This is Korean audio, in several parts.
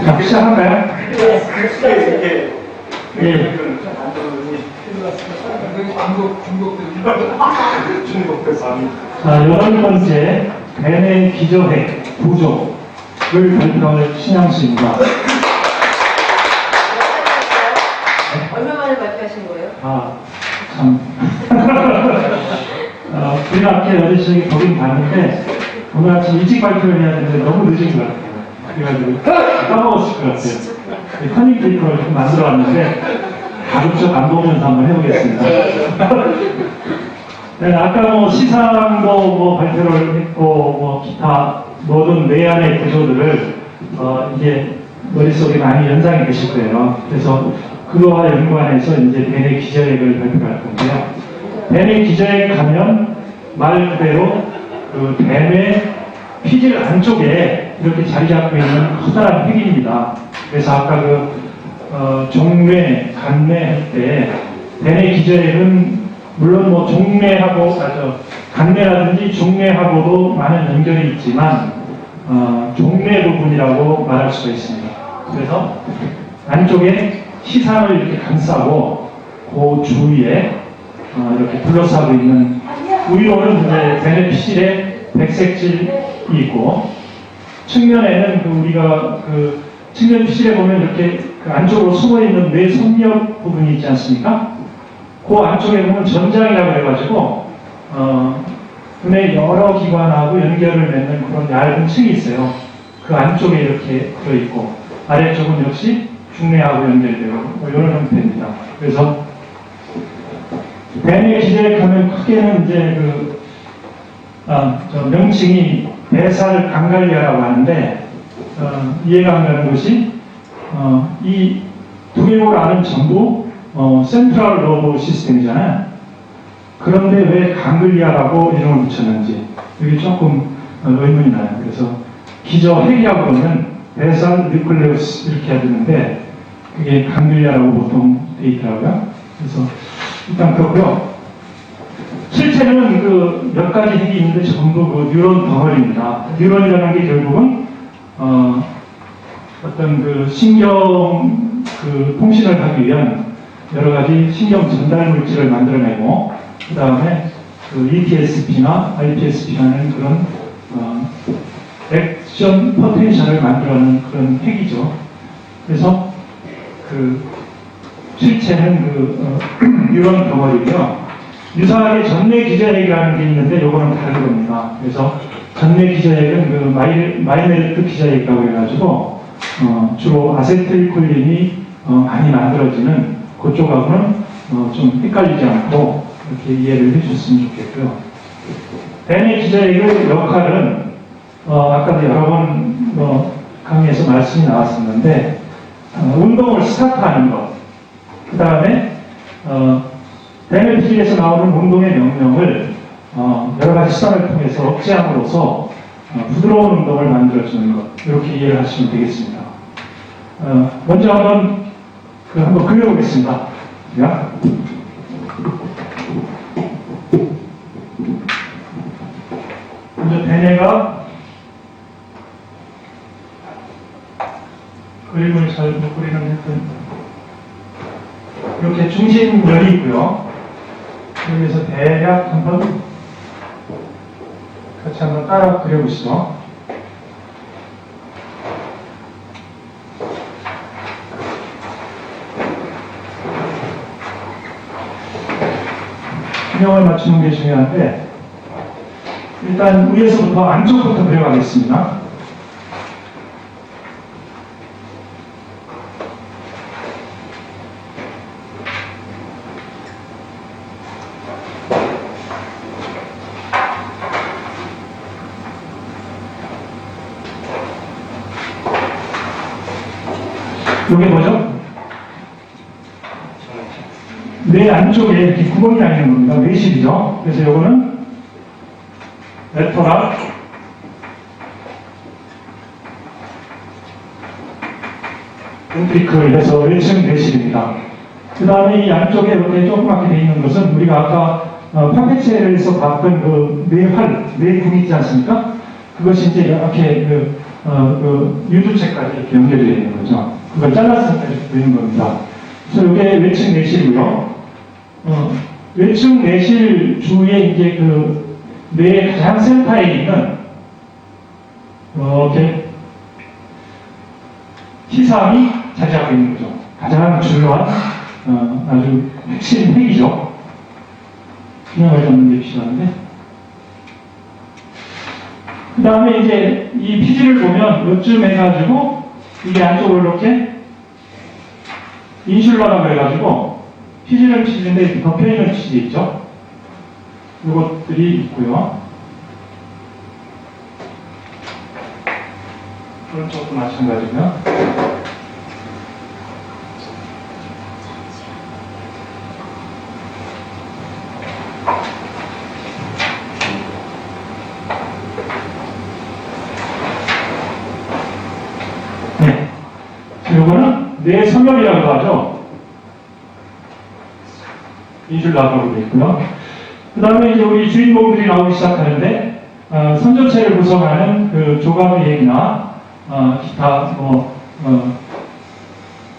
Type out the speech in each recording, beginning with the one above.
자, 시작할까요? 예. 자, 8번째 벤의 기저핵 부족을 발표할 신양수입니다. 얼마 만에 발표하신 거예요? 참. 우리가 앞에 어제 보긴 봤는데, 오늘 아침 일찍 발표를 해야 되는데 너무 늦은 것 같아요. 그래가지고 까먹었을 것 같아요. 커닝 페이퍼를 좀 만들어 왔는데, 가급적 안 보면서 한번 해보겠습니다. 네, 아까 시상도 발표를 했고, 기타 모든 내안의 구조들을 이제 머릿속에 많이 연상이 되실 거예요. 그래서 그거와 연관해서 이제 벤의 기저핵을 발표할 건데요. 벤의 기저핵 하면 말 그대로 그 뱀의 피질 안쪽에 이렇게 자리 잡고 있는 커다란 핵입니다. 그래서 아까 종뇌, 간뇌 할 때 뱀의 기저핵은 물론 종뇌하고 간뇌라든지 종뇌하고도 많은 연결이 있지만 종뇌 부분이라고 말할 수가 있습니다. 그래서 안쪽에 시상을 이렇게 감싸고 그 주위에 이렇게 둘러싸고 있는 위로는 이제 뱀의 피질에 백색질이 있고 측면에는 우리가 측면 피질에 보면 이렇게 안쪽으로 숨어 있는 뇌 속력 부분이 있지 않습니까? 그 안쪽에 보면 전장이라고 해가지고 뇌 여러 기관하고 연결을 맺는 그런 얇은 층이 있어요. 그 안쪽에 이렇게 들어있고 아래쪽은 역시 중뇌하고 연결되고 이런 형태입니다. 그래서 뱀의 기저핵하면 크게는 이제 명칭이 배살 강갈리아라고 하는데 이해가 안 가는 것이 이 두 개를 아는 전부 센트럴 러브 시스템이잖아요. 그런데 왜 강글리아라고 이름을 붙였는지 이게 조금 의문이 나요. 그래서 기저핵이라고 그러면 배살 뉴클레우스 이렇게 해야 되는데 그게 강글리아라고 보통 돼 있더라고요. 그래서 일단 그렇고요. 실제는 몇 가지 핵이 있는데 전부 뉴런 덩어리입니다. 뉴런이라는 게 결국은 어떤 신경 통신을 하기 위한 여러 가지 신경 전달 물질을 만들어내고 그 다음에 ETSP나 IPSP라는 그런 액션 포텐셜을 만들어내는 그런 핵이죠. 그래서 실체는 뉴런 덩어리고요. 유사하게 전뇌 기저핵이라는 게 있는데 요거는 다른 겁니다. 그래서 전뇌 기저핵은 마이메르트 기저핵이라고 해가지고 주로 아세틸콜린이 많이 만들어지는 그쪽하고는 좀 헷갈리지 않고 이렇게 이해를 해주셨으면 좋겠고요. 벤의 기저핵의 역할은 아까도 여러 번 강의에서 말씀이 나왔었는데 운동을 스타트하는 것, 그 다음에 뱀의 피질에서 나오는 운동의 명령을 여러 가지 수단을 통해서 억제함으로써 부드러운 운동을 만들어주는 것, 이렇게 이해를 하시면 되겠습니다. 먼저 한번 그려보겠습니다. 자. 먼저 뱀애가 그림을 잘 못 그리는 했던 이렇게 중심열이 있고요. 여기서 대략 같이 한번 따라 그려보시죠. 균형을 맞추는 게 중요한데 일단 위에서부터 안쪽부터 그려가겠습니다. 이게 뭐죠? 뇌 안쪽에 이렇게 구멍이 나 있는 겁니다. 뇌실이죠. 그래서 이거는 레터럴 벤트리클 해서 1층 뇌실입니다. 그 다음에 이 안쪽에 이렇게 조그맣게 돼 있는 것은 우리가 아까 파페체에서 봤던 뇌활, 뇌궁 있지 않습니까? 그것이 이제 이렇게 그 유두체까지 이렇게 연결되어 있는 거죠. 그걸 잘랐으니까 이렇게 보이는 겁니다. 그래서 이게 외측 내실이고요. 외측 내실 주위에 이제 그 뇌의 가장 센터에 있는 이렇게 T3이 차지하고 있는 거죠. 가장 중요한 아주 핵심 핵이죠. 균형을 잡는 게 필요한데. 그 다음에 이제 이 피지를 보면 요쯤 해가지고 이게 안쪽으로 이렇게 인슐라라고 해가지고 피지는 피지인데 덮여있는 피지 있죠. 이것들이 있고요. 오른쪽도 마찬가지고요. 네. 이거는 뇌 성엽이라고 하죠. 인슐라라고 되어 있고요. 그 다음에 이제 우리 주인공들이 나오기 시작하는데, 선조체를 구성하는 그 조가미핵이나, 기타,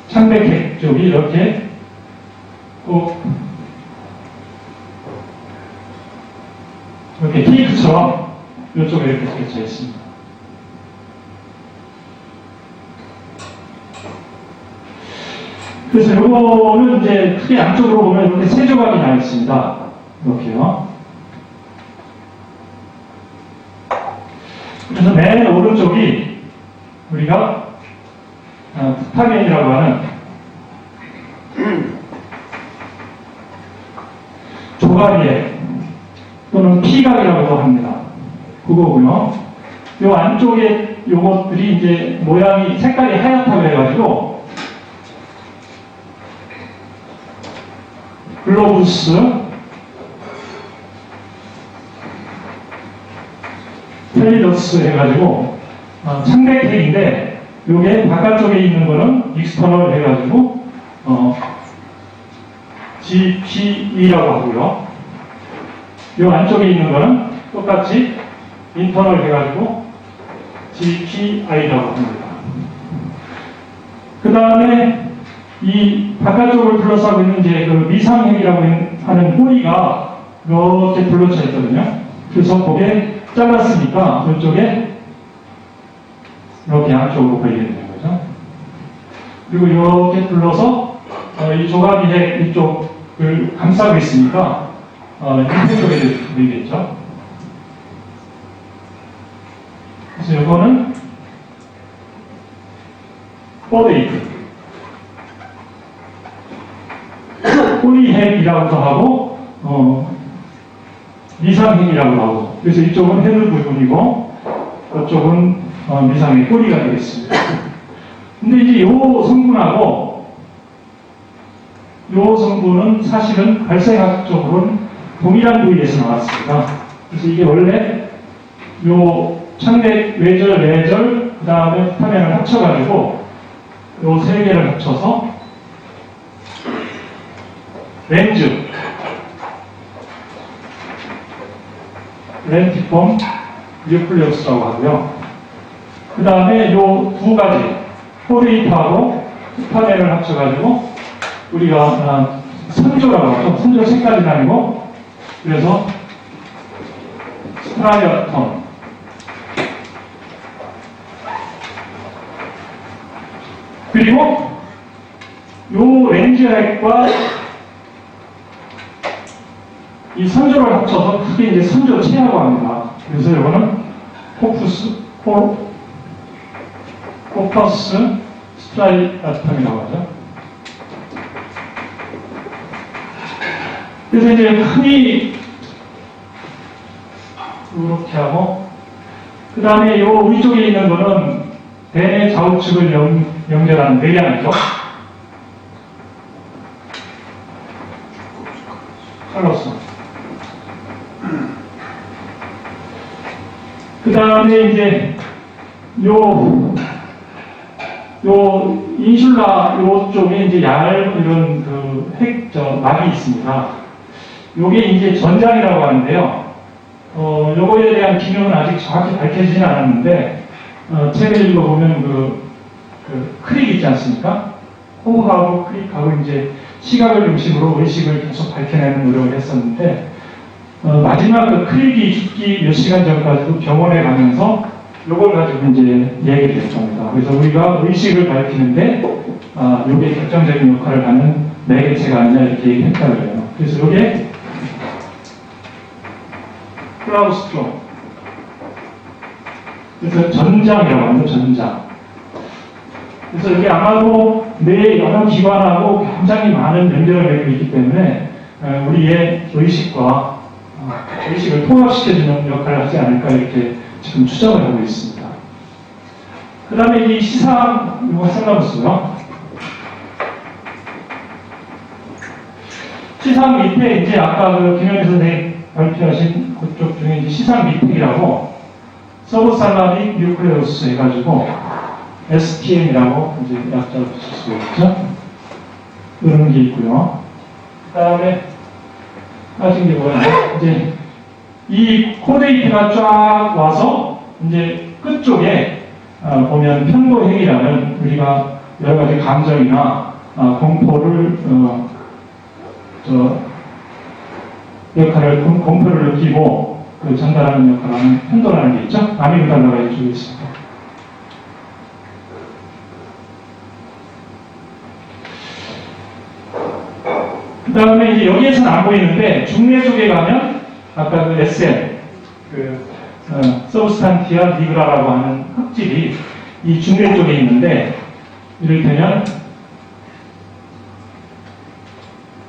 창백핵 쪽이 이렇게 꼭, 이렇게 케이크처럼 이쪽에 이렇게 펼쳐 있습니다. 그래서 이거는 이제 크게 양쪽으로 보면 이렇게 세 조각이 나 있습니다. 이렇게요. 그래서 맨 오른쪽이 우리가 프타겐이라고 하는 조각이에 또는 피각이라고 합니다. 그거고요. 요 안쪽에 요것들이 이제 모양이 색깔이 하얗다고 해가지고 글로부스, 펠리더스 해가지고 창백핵인데 요게 바깥쪽에 있는 거는 익스터널 해가지고 GPE라고 하고요. 요 안쪽에 있는 거는 똑같이 인터널 해가지고 GPI라고 합니다. 그 다음에 이 바깥쪽을 둘러싸고 있는 이제 그 미상핵이라고 하는 꼬리가 이렇게 둘러쳐 있거든요. 그래서 그게 잘랐으니까 이쪽에 이렇게 양쪽으로 걸리게 되는 거죠. 그리고 이렇게 둘러서 이 조각이핵 이쪽을 감싸고 있으니까 밑에 쪽에 되겠죠. 그래서 이거는 포데이트 꼬리핵이라고도 하고 미상핵이라고도 하고, 그래서 이쪽은 헤드 부분이고 이쪽은 미상핵 꼬리가 되겠습니다. 근데 이제 요 성분하고 요 성분은 사실은 발생학적으로는 동일한 부위에서 나왔습니다. 그래서 이게 원래 요 창백 외절, 내절, 그 다음에 피타민을 합쳐가지고 요 세 개를 합쳐서 렌즈, 렌티폼 뉴클레우스라고 하고요. 그 다음에 요 두 가지, 포레이트하고 피타민을 합쳐가지고 우리가 선조라고 하죠. 선조 색깔이 나뉘고, 그래서 스트라이어톤. 그리고 요 렌즈핵과 이 선조를 합쳐서 크게 이제 선조체라고 합니다. 그래서 이거는 포커스 스트라이아톤이라고 하죠. 그래서 이제 흔히 이렇게 하고, 그 다음에 요 위쪽에 있는 거는 대뇌 좌우측을 연결하는 뇌량이죠. 칼로스. 그 다음에 이제 요 인슐라 요쪽에 이제 이런 막이 있습니다. 요게 이제 전장이라고 하는데요. 요거에 대한 기능은 아직 정확히 밝혀지진 않았는데, 책을 읽어보면 그 크릭 있지 않습니까? 호흡하고 크릭하고 이제 시각을 중심으로 의식을 계속 밝혀내는 노력을 했었는데, 마지막 그 크릭이 죽기 몇 시간 전까지도 병원에 가면서 요걸 가지고 이제 얘기를 했습니다. 그래서 우리가 의식을 밝히는데, 요게 결정적인 역할을 하는 매개체가 아니냐 이렇게 얘기했다 그래요. 그래서 요게 클라우스트롬. 그래서 전장이라고 합니다. 전장. 그래서 여기 아마도 뇌 여러 기관하고 굉장히 많은 연결을 맺고 있기 때문에 우리의 의식과 의식을 통합시켜주는 역할을 하지 않을까 이렇게 지금 추정을 하고 있습니다. 그 다음에 이 시상, 이거 생각했어요. 시상 밑에 이제 아까 그 김현희 선생님 발표하신 그쪽 중에 이제 시상 밑에라고 서브살라믹 뉴클레우스 해가지고 STM이라고 이제 약자로 붙일 수 있죠. 그런 게 있고요. 그 다음에 빠진 게 뭐냐. 이제 이 코데이트가 쫙 와서 이제 끝쪽에 보면 편도핵이라는 우리가 여러 가지 감정이나 공포를 공포를 느끼고 전달하는 역할을 하는 편도라는 게 있죠. 아미그달라가 이쪽에 있습니다. 그 다음에 이제 여기에서는 안 보이는데 중뇌 쪽에 가면 아까 그 SM, 서브스탄티아 니그라라고 하는 흑질이 이 중뇌 쪽에 있는데, 이를테면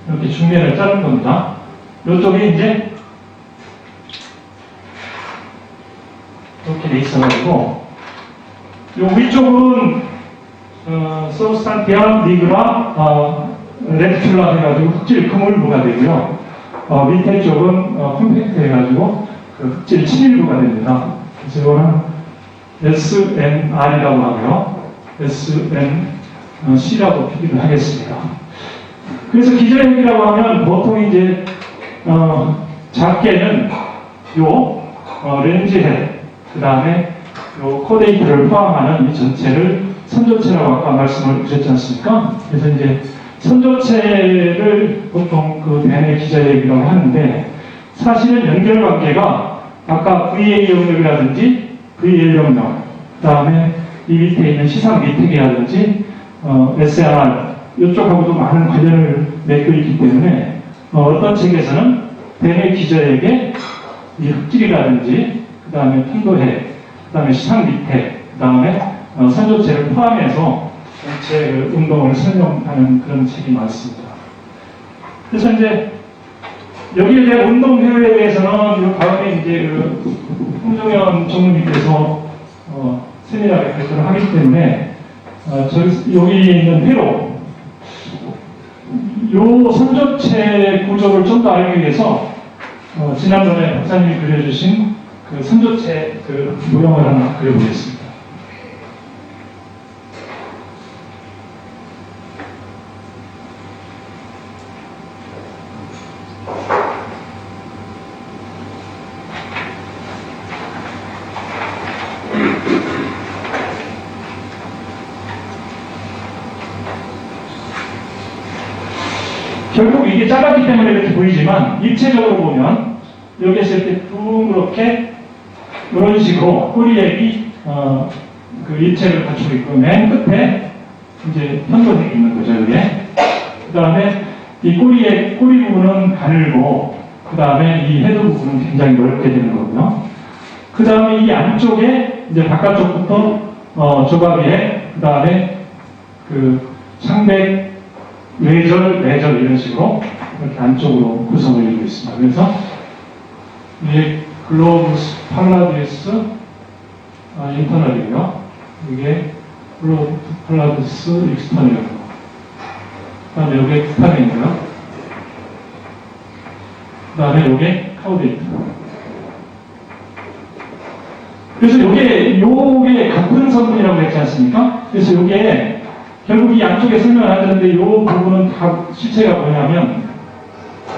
이렇게 중뇌를 자른 겁니다. 이쪽에 이제 이렇게 돼 있어가지고 요 위쪽은 서브스탄티아 니그라 레티큘라 해가지고 흑질 그물부가 되고요. 밑에 쪽은 컴팩트 해가지고 그 흑질 친일부가 됩니다. 그래서 이거는 SNR이라고 하고요. SNC라고 표기를 하겠습니다. 그래서 기저핵이라고 하면 보통 이제 작게는 요 렌즈핵, 그 다음에 요 코데이트를 포함하는 이 전체를 선조체라고 아까 말씀을 드렸지 않습니까? 그래서 이제 선조체를 보통 그 대뇌 기저핵이라고 하는데, 사실은 연결관계가 아까 VA 영역이라든지 VL 영역, 그 다음에 이 밑에 있는 시상 미택이라든지 SNR 이쪽하고도 많은 관련을 맺고 있기 때문에 어떤 책에서는 대뇌 기저핵의 이 흑질이라든지 그 다음에 편도핵, 그 다음에 시상 미택, 그 다음에 선조체를 포함해서 전체 그 운동을 설명하는 그런 책이 많습니다. 그래서 이제 여기에 대한 운동 효율에 대해서는 이 다음에 이제 그 홍정현 전문의께서 세미나를 발표를 하기 때문에 여기 있는 회로 요 선조체 구조를 좀 더 알기 위해서 지난번에 박사님이 그려주신 그 선조체 그 모형을 하나 그려보겠습니다. 결국 이게 작았기 때문에 이렇게 보이지만 입체적으로 보면 여기에서 이렇게 둥그렇게 이런 식으로 꼬리액이 그 입체를 갖추고 있고 맨 끝에 이제 편도색이 있는 거죠. 여기에. 그 다음에 이 꼬리 부분은 가늘고 그 다음에 이 헤드 부분은 굉장히 넓게 되는 거고요. 그 다음에 이 안쪽에 이제 바깥쪽부터 조각에 그 다음에 그 창백 뇌절, 뇌절 이런 식으로 이렇게 안쪽으로 구성을 이루고 있습니다. 그래서 이게 글로브스 팔라디스 인터널이고요. 이게 글로브 팔라디스 익스터널이고요. 그 다음에 이게 스타멘이고요. 그 다음에 이게 카우데이트. 그래서 요게 같은 성분이라고 했지 않습니까? 그래서 요게 결국 이 양쪽에 설명을 하는데 이 부분은 다 실체가 뭐냐면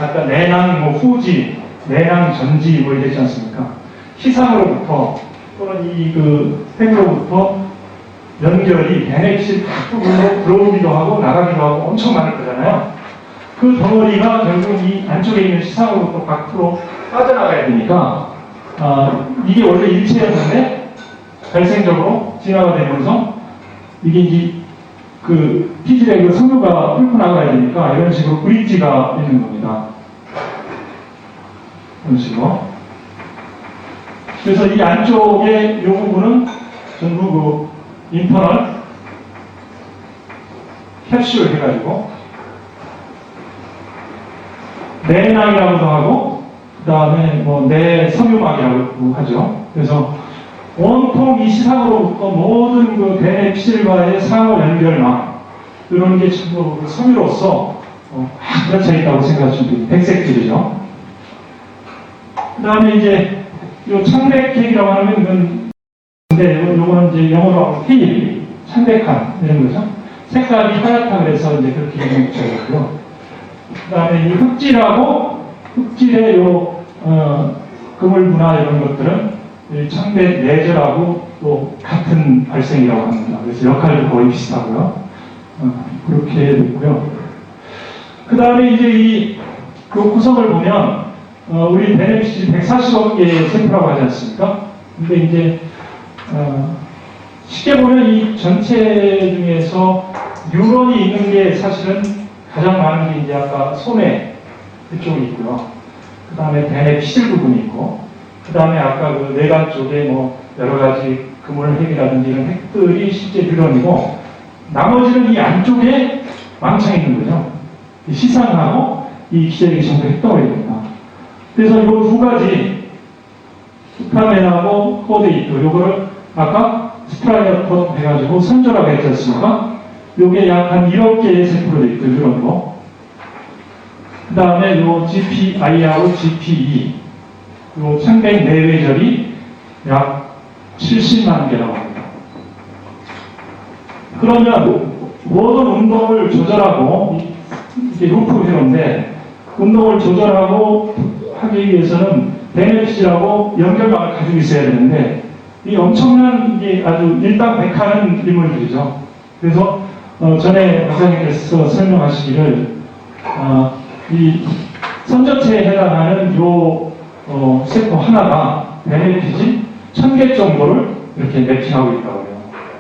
아까 내낭 후지, 내낭 전지 뭐 이랬지 않습니까? 시상으로부터 또는 이 그 팩으로부터 연결이 대뇌피실 부분으로 들어오기도 하고 나가기도 하고 엄청 많을 거잖아요. 그 덩어리가 결국 이 안쪽에 있는 시상으로부터 밖으로 빠져나가야 되니까 이게 원래 일체였는데 발생적으로 진화가 되면서 이게 이제 그 피질의 그 섬유가 뚫고 나가야 되니까 이런 식으로 브릿지가 있는 겁니다. 이런 식으로. 그래서 이 안쪽에 이 부분은 전부 그 인터널 캡슐 해가지고 내낭이라고도 하고 그 다음에 뭐 내섬유막이라고 하죠. 그래서 온통 이 시상으로부터 모든 그 대뇌피실과의 상호 연결망 이런 게 전부 그 섬유로서 펼쳐 있다고 생각하시면 됩니다. 백색질이죠. 그 다음에 이제 요 창백핵이라고 하면 이건 근데 요거는 이제 영어로 페일, 창백한 이런 거죠. 색깔이 하얗다 그래서 이제 그렇게 이름이 붙여졌고요. 그 다음에 이 흑질의 요 그물분화 이런 것들은 창백 내절하고 또 같은 발생이라고 합니다. 그래서 역할도 거의 비슷하고요. 그렇게 됐고요. 그 다음에 이제 그 구성을 보면 우리 대뇌피실 140억 개의 세포라고 하지 않습니까? 근데 이제 쉽게 보면 이 전체 중에서 뉴런이 있는 게 사실은 가장 많은 게 이제 아까 소뇌 그쪽이 있고요. 그 다음에 대뇌피실 부분이 있고, 그 다음에 아까 그 뇌관 쪽에 뭐 여러 가지 그물핵이라든지 이런 핵들이 실제 뉴런이고, 나머지는 이 안쪽에 왕창 있는 거죠. 이 시상하고 이 기저귀 전부 핵덩어리입니다. 그래서 이 두 가지 수타멘하고 코데이트 요거를 아까 스트라이어톤 해가지고 선조라고 했지 않습니까? 요게 약 한 1억 개의 세포로 되어 있고 이런 거. 그 다음에 요 GPI하고 GPE 요 창백 내외절이 약 70만 개라고 합니다. 그러면 모든 운동을 조절하고 이게 루프 회로인데 운동을 조절하고 하기 위해서는 대뇌피실하고 연결망을 가지고 있어야 되는데 이 엄청난 이게 아주 일당백하는 인물들이죠. 그래서 전에 박사님께서 설명하시기를 이 선전체에 해당하는 요 세포 하나가 대뇌피실 1000개 정도를 이렇게 매핑하고 있다고 해요.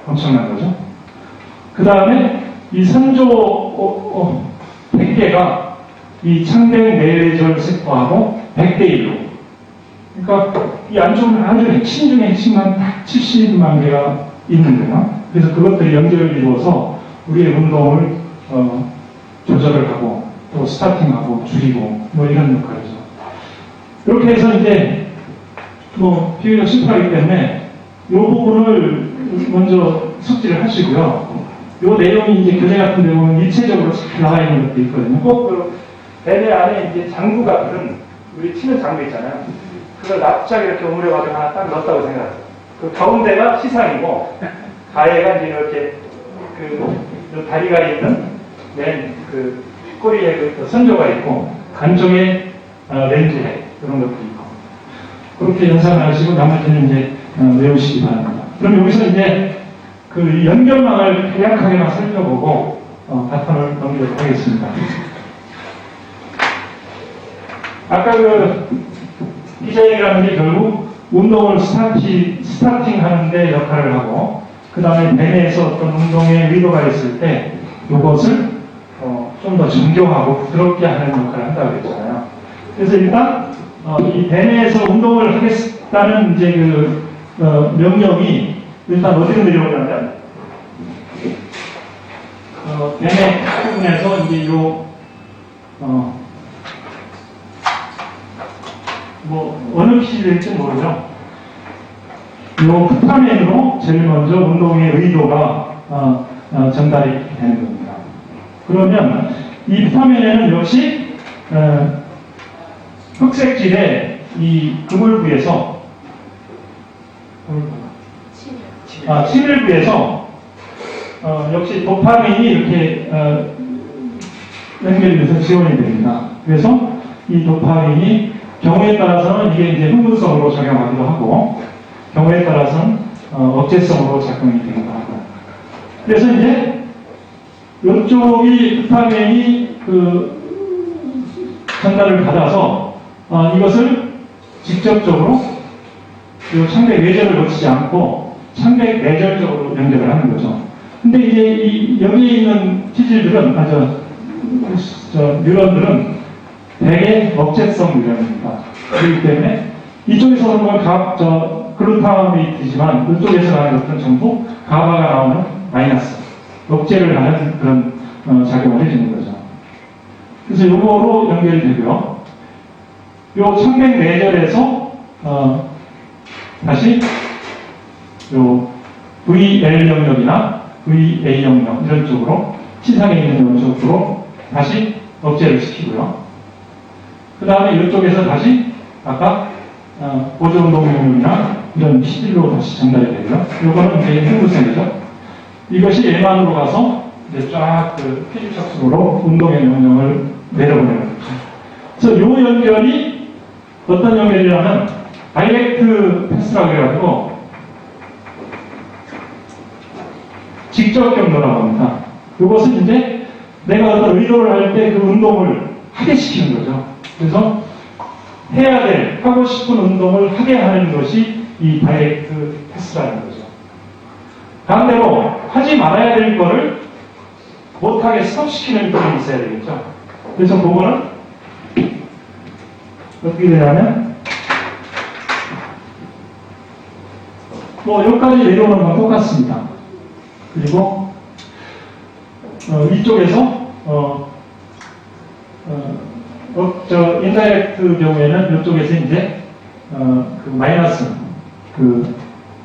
엄청난 거죠. 그 다음에 이 선조 100개가 이 창백 내외절 세포하고 100대 1로. 그러니까 이 안쪽은 아주 핵심 중에 핵심만 딱 70만 개가 있는 거예요. 그래서 그것들이 연결을 이루어서 우리의 운동을 조절을 하고 또 스타팅하고 줄이고 뭐 이런 역할이죠. 이렇게 해서 이제 뭐 비교적 심플하기 때문에 이 부분을 먼저 숙지를 하시고요. 이 내용이 이제 교재 같은 데 보면 일체적으로 나와 있는 것도 있거든요. 꼭 그 배내 안에 이제 장구 같은 우리 치는 장구 있잖아요. 그걸 납작 이렇게 오므려가지고 하나 딱 넣었다고 생각하세요. 그 가운데가 시상이고 가해가 이제 이렇게 그 다리가 있는 맨 그 꼬리에 그 선조가 있고 간쪽에 렌즈에 이런 것도 있고 그렇게 연상을 하시고 나머지는 이제 외우시기 바랍니다. 그럼 여기서 이제 그 연결망을 간략하게만 살펴보고 바톤을 넘기도록 하겠습니다. 아까 그 기저액이라는 게 결국 운동을 스타팅 하는데 역할을 하고 그 다음에 배내에서 어떤 운동에 의도가 있을 때 이것을 좀 더 정교하고 부드럽게 하는 역할을 한다고 했잖아요. 그래서 일단 이 배내에서 운동을 하겠다는 이제 그 명령이 일단 어디로 내려오냐면 배내 부분에서 이제 뭐 어느 피질일지 모르죠. 요 프타멘으로 제일 먼저 운동의 의도가 전달이 되는 겁니다. 그러면 이 프타멘에는 역시 흑색질의 이 그물부에서 침일부에서 역시 도파민이 이렇게 연결이 돼서 지원이 됩니다. 그래서 이 도파민이 경우에 따라서는 이게 이제 흥분성으로 작용하기도 하고 경우에 따라서는 억제성으로 작용이 되기도 합니다. 그래서 이제 이쪽이 도파민이 전달을 받아서 이것을 직접적으로 이 창백 외절을 거치지 않고 창백 내절적으로 연결을 하는 거죠. 근데 이제 여기에 있는 티질들은 뉴런들은 대개 억제성 뉴런입니다. 그렇기 때문에 이쪽에서 오는 건 글루타메이트지만 이쪽에서 나오는 것들은 전부 가바가 나오는 마이너스 억제를 하는 그런 작용을 해주는 거죠. 그래서 요거로 연결이 되고요. 요 창백 내절에서 다시 요 VL 영역이나 VA 영역 이런 쪽으로 시상에 있는 쪽으로 다시 억제를 시키고요. 그 다음에 이쪽에서 다시 아까 보조운동 영역이나 이런 피질로 다시 전달이 되고요. 요거는 이제 흥분성이죠. 이것이 예만으로 가서 이제 쫙 피질 척수로 운동의 명령을 내려보내는 거죠. 그래서 요 연결이 어떤 연결이냐면 다이렉트 패스라고 해가지고 직접 경로라고 합니다. 이것은 이제 내가 어떤 의도를 할 때 그 운동을 하게 시키는 거죠. 그래서 해야 될, 하고 싶은 운동을 하게 하는 것이 이 다이렉트 패스라는 거죠. 반대로 하지 말아야 될 거를 못하게 스톱시키는 것이 있어야 되겠죠. 그래서 그거는 어떻게 되냐면 여기까지 내려오는 건 똑같습니다. 그리고 이쪽에서 인다이렉트 경우에는 이쪽에서 이제 그 마이너스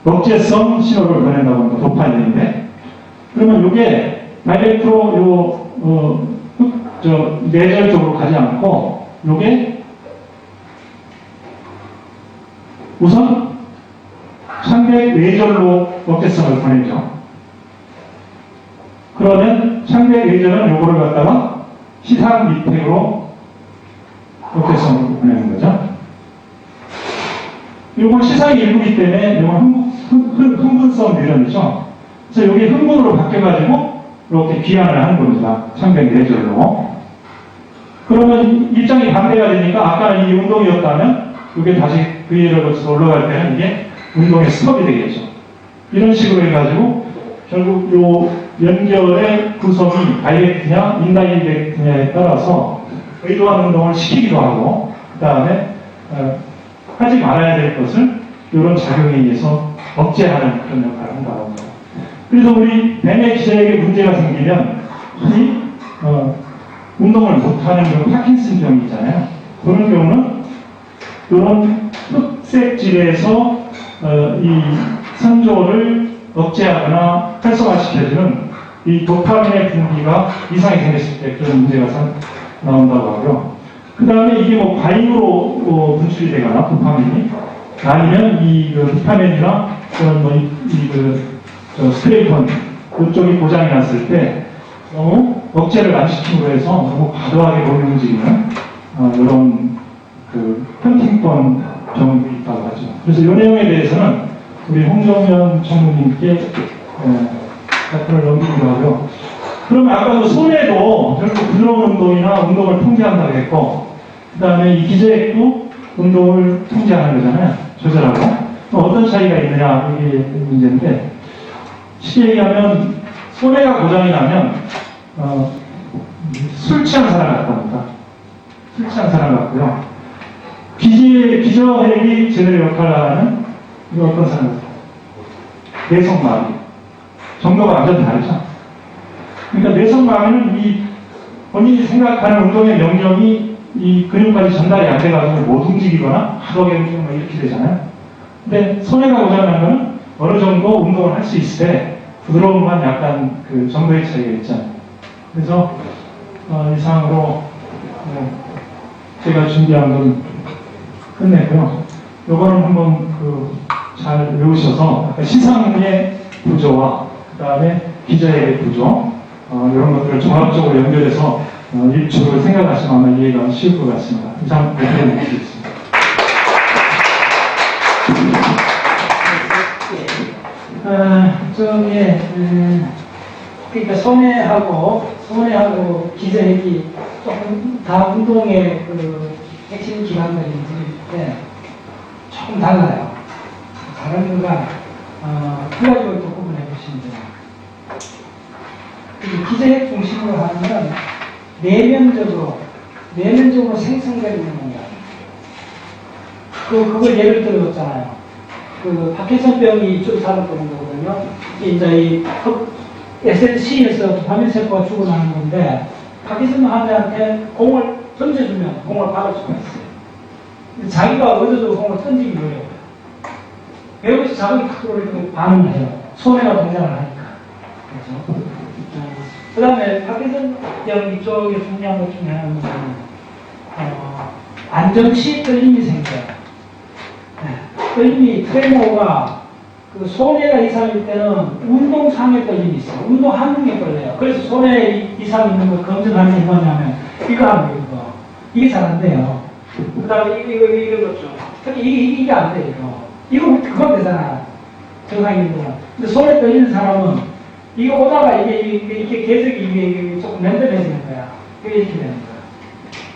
억제성 신호를 보낸다고 합니다. 도파민인데 그러면 이게 다이렉트로 내절 쪽으로 가지 않고 이게 우선 창백 외절로 억제성을 보내죠. 그러면 창백 외절은 요거를 갖다가 시상 밑으로 억제성으로 보내는 거죠. 요건 시상의 일부이기 때문에 요건 흥분성 뉴런이죠. 그래서 여기 흥분으로 바뀌어가지고 이렇게 귀환을 하는 겁니다. 창백 내절로. 그러면 입장이 반대가 되니까 아까는 이 운동이었다면 이게 다시 V를 거쳐서 올라갈 때는 이게 운동의 스톱이 되겠죠. 이런 식으로 해가지고 결국 요 연결의 구성이 다이렉트냐 인다이렉트냐에 따라서 의도한 운동을 시키기도 하고 그 다음에 하지 말아야 될 것을 이런 작용에 의해서 억제하는 그런 역할을 한다고 합니다. 그래서 우리 뱀의 기저에게 문제가 생기면 이 운동을 못하는 그런 파킨슨병이 있잖아요. 그런 경우는 이런 흑색 질에서 이 선조를 억제하거나 활성화시켜주는 이 도파민의 분비가 이상이 생겼을 때 그런 문제가 나온다고 하고요. 그 다음에 이게 과잉으로 분출이 되거나 도파민이 아니면 이 도파민이나 그런 스트레이턴 이쪽이 고장이 났을 때 너무 억제를 안 시킴으로 해서 너무 과도하게 몸이 움직이는 이런 헌팅턴 병이 있다고 하죠. 그래서 이 내용에 대해서는 우리 홍정현 전무님께 답변을 넘기기도 하고요. 그러면 아까 손에도 결국 부드러운 운동이나 운동을 통제한다고 했고, 그 다음에 이 기저액도 운동을 통제하는 거잖아요. 조절하고. 어떤 차이가 있느냐, 이게 문제인데, 쉽게 얘기하면, 손해가 고장이 나면, 술 취한 사람 같답니다. 술 취한 사람 같고요. 기저핵이 제대로 역할을 하는, 이거 어떤 사람 같아요? 뇌성마비. 정도가 완전 다르죠. 그러니까 뇌성마비는 이 본인이 생각하는 운동의 명령이 이 근육까지 전달이 안 돼가지고 못 움직이거나 하도하게 움직이거나 이렇게 되잖아요. 근데 손해가 고장난 거는 어느 정도 운동을 할 수 있을 때 부드러움만 약간 그 정도의 차이가 있잖아요. 그래서 이상으로 제가 준비한 건 끝내고요. 요거는 한번 잘 외우셔서 시상의 구조와 그 다음에 기저의 구조 이런 것들을 종합적으로 연결해서 일초를 생각하시면 아마 이해가 쉬울 것 같습니다. 이상 말씀드리겠습니다. 그러니까 소뇌하고 기저핵이 조금 다 운동의 그 핵심 기관들인데 조금 달라요. 다른 거가 두 가지로 또 구분해 보시면 돼요. 기저핵 중심으로 하는 건 내면적으로 생성되는 거예요. 그걸 예를 들어줬잖아요. 파킨슨병이 좀 살았던 거거든요. 이제 이 SNC에서 도파민세포가 죽어나는 건데, 파킨슨 환자한테 공을 던져주면 공을 받을 수가 있어요. 자기가 얻어도 공을 던지기 어려워요. 배우에서 자극이 탁 들어오니까 반응을 해요. 소뇌가 동작을 하니까. 그렇죠? 그 다음에 파킨슨병 이쪽에 중요한 것 중에 하나는 안정시 떨림이 생겨요. 떨림이 트레모가 소뇌가 이상일 때는 운동상의 떨림이 있어요. 운동 한중에 떨려요. 그래서 소뇌 이상 있는 거 검증하는 게 뭐냐면 이거 하는 거예요. 이게 잘 안 돼요. 그 다음에 이거 그렇죠. 특히 이게 안 돼요. 이거 그건 되잖아. 정상인 거는. 근데 소뇌 떨리는 사람은 이거 오다가 이게 계속이 이게 조금 랜덤해지는 거야. 그게 이렇게 되는 거야.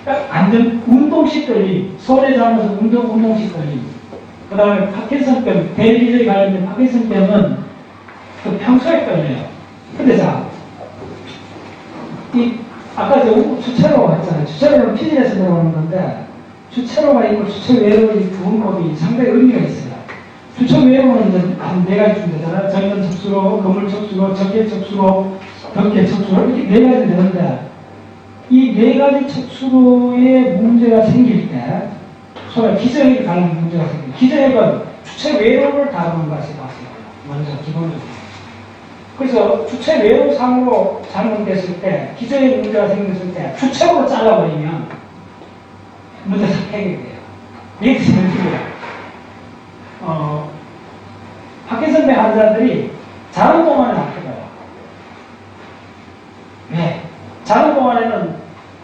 그러니까 안전 운동식 떨림, 소뇌 잡으면서 운동식 떨림. 그 다음에 파킨슨병, 대리기저에 관련된 파킨슨병은 평소에 떨려요. 근데 자, 아까 주체로가 했잖아요. 주체로는 피질에서 들어오는 건데, 주체로가 있고 주체 외로의 두 방법이 상당히 의미가 있어요. 주체 외로는 이제 한 네 가지 중 되잖아요. 전면 척수로, 거물 척수로, 적개 척수로, 덕개 척수로, 이렇게 네 가지 되는데, 이 네 가지 척수로의 문제가 생길 때, 소위 기저핵에 관련 문제가 생깁니다. 기저핵은 주체 외로를 다루는 것이 맞습니다. 먼저 기본적으로. 그래서 주체 외로상으로 잘못됐을 때, 기저핵 문제가 생겼을 때, 주체로 잘라버리면 문제가 해결이 돼요. 이게 생각이에요. 파킨슨병 환자들이 자는 동안에 아프고요. 왜? 자는 동안에는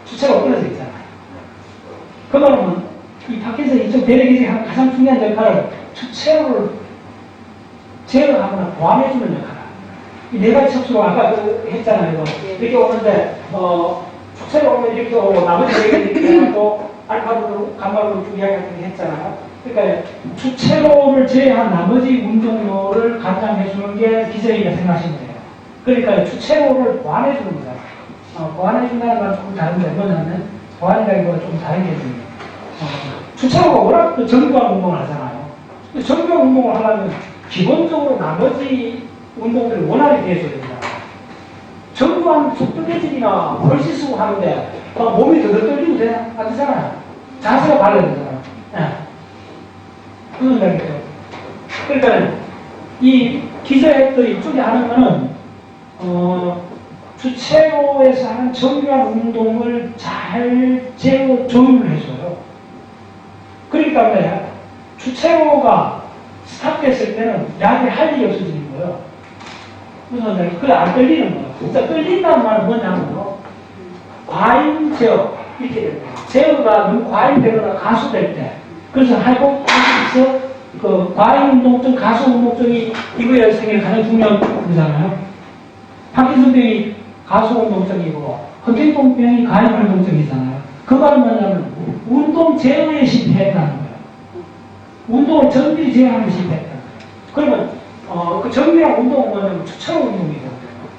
주체가 끊어져 있잖아요. 그거는 이 파킨슨 이쪽 배려기제의 가장 중요한 역할을 주체를 제어하거나 보완해주는 역할을 이 네 가지 척수로 아까 했잖아요. 이렇게 오는데 주체로 오면 이렇게 오고 나머지 네 가지 이렇게 해갖고 알파로 감마로 쭉 이야기하는 게 했잖아요. 그러니까 주체로를 제외한 나머지 운동료를 감당해주는 게 기저의가 생각하시면 돼요. 그러니까 주체로를 보완해주는 거잖아요. 보완해준다는 건 조금 다른데 뭐냐면 보완이라기보다 조금 다른 개념이에요. 주체로가 워낙 정교한 운동을 하잖아요. 정교한 운동을 하려면 기본적으로 나머지 운동들이 원활히 돼줘야 되잖아요. 정교한 속도계질이나 벌시수고 하는데 몸이 더 떨리면 되나? 안 되잖아요. 자세가 발라야 되잖아요. 그런 생각이죠. 그러니까 이 기저핵들이 이쪽에 하는 거는 주체로에서 하는 정교한 운동을 잘 조율을 해줘요. 그렇기 때문에 주체로가 스탑됐을 때는 약이 할 일이 없어지는 거예요. 무슨 말이에요? 그게 안 떨리는 거예요. 진짜 떨린다는 말은 뭐냐면요. 과잉 제어, 이렇게 되는 거예요. 제어가 너무 과잉되거나 가수될 때. 그래서 하이포피시스, 과잉 운동증, 가수 운동증이 이거에 생길 가장 중요한 거잖아요. 파킨슨병이 가수 운동증이고, 헌팅턴병이 과잉 운동증이잖아요. 그 말은 뭐냐면, 운동 제어에 실패했다는 거예요. 운동을 정밀히 제어하는 실패했다는 거예요. 그러면, 그 정밀한 운동은 뭐냐면 주체로 운동이거든요.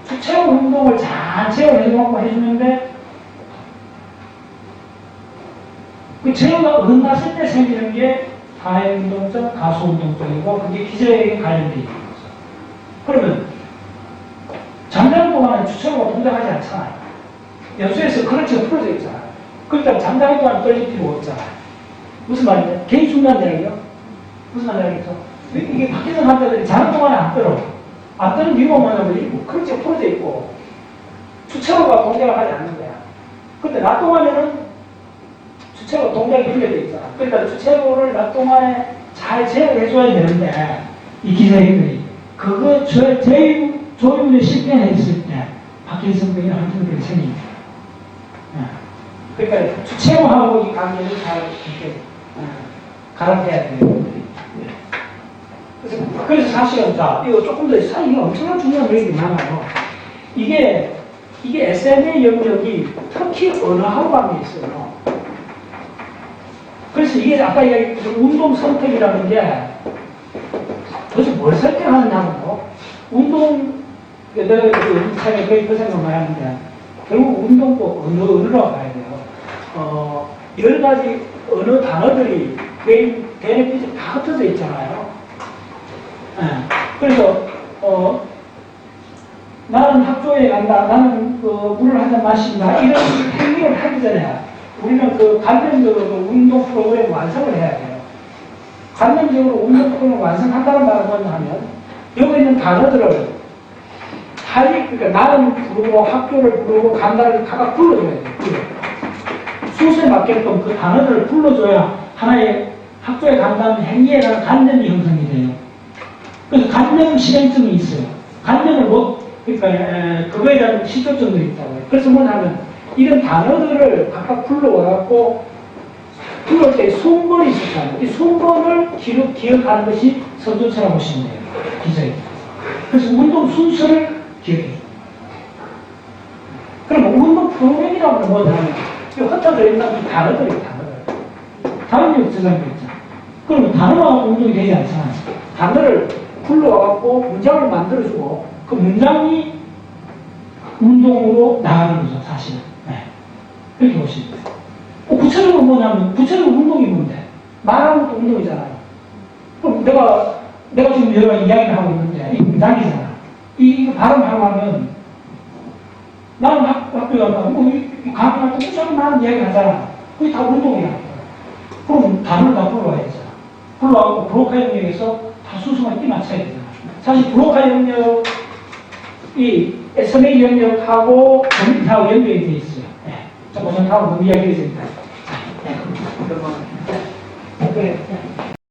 주체로 운동을 잘 제어해주고 해주는데, 그 제어가 어긋났을 때 생기는 게 과잉 운동증, 가수 운동증이고, 그게 기저핵에 관련되어 있는 거죠. 그러면, 잠자는 동안에 주체로가 동작하지 않잖아요. 연수에서 그렇죠 풀어져 있잖아요. 그렇다면 잠자는 동안 떨릴 필요가 없잖아요. 무슨 말이냐? 굉장히 중요한 내용이요. 무슨 말이냐겠죠? 이게 파킨슨 환자들이 자는 동안에 안 떨어. 안 떠는 이유가 뭐냐면, 그렇죠 풀어져 있고, 주체로가 동작을 하지 않는 거야. 근데 낮 동안에는 주체로 동작이 풀려져 있잖아. 그러니까 주체로를 낮 동안에 잘 제어해줘야 되는데, 이 기저핵들이. 그거 조율에 실패했을 때, 파킨슨병이나 헌팅병이 생깁니다. 그러니까 주체로하고 이 관계를 잘 이렇게 갈아타야 돼요. 그래서 사실은 자, 이거 조금 더 사실 이게 엄청난 중요한 얘기 많아요. 이게 SMA 영역이 특히 언어하고 관계 있어요. 그래서 이게 아까 이야기했던 운동 선택이라는 게 도대체 뭘 선택하느냐고. 운동, 내가 그 차에 거의 그 생각 많이 하는데, 결국 운동도 언어로 가야 돼요. 여러 가지 언어 단어들이 베네핏이 다 흩어져 있잖아요. 네. 그래서, 나는 학교에 간다, 나는 그 물을 한 잔 마신다, 이런 행위를 하기 전에 우리는 그 관념적으로 운동 프로그램 완성을 해야 돼요. 관념적으로 운동 프로그램 완성한다는 말은 뭐냐면, 여기 있는 단어들을 그러니까 나는 부르고 학교를 부르고 간다를 각각 불러줘야 돼요. 순서에 맞게끔 그 단어들을 불러줘야 하나의 학교에 간다는 행위에 대한 관념이 형성이 돼요. 그래서 관념 실행점이 있어요. 관념을 그러니까 그거에 대한 시초점도 있다고요. 그래서 뭐냐면 이런 단어들을 각각 불러와갖고 불러올 때 손번이 있었잖아요. 이 손번을 기억하는 것이 선전처럼 보시면 돼요. 기저에. 그래서 운동 순서를 기억해요. 그럼 운동 프로그램이라고 하면 뭐냐면 이 흩어져 있는 이 단어들이 단어를 저장돼 있잖아. 그러면 단어만 운동이 되지 않잖아요. 단어를 불러와갖고 문장을 만들어주고 그 문장이 운동으로 나가는 거죠, 사실은. 네. 그렇게 보시면 돼요. 구체적으로 뭐냐면, 구체적으로 운동이 뭔데? 말하는 것도 운동이잖아요. 그럼 내가 지금 여러 가지 이야기를 하고 있는데, 이 문장이잖아. 이거 발음하려면, 나는 학교에 가면, 강의할 때 무슨 많은 이야기를 하잖아. 그게 다 운동이야. 그럼 단어를 다 불러와야 되잖아. 불러와서 브로카 영역에서 다 순서만 끼맞춰야 되잖아. 사실 브로카 영역이 SMA 영역하고 전mit하고 연결이 되어 있어요. 네. 조금 전하고 너무 이야기를 드립니다. 네. 그러면,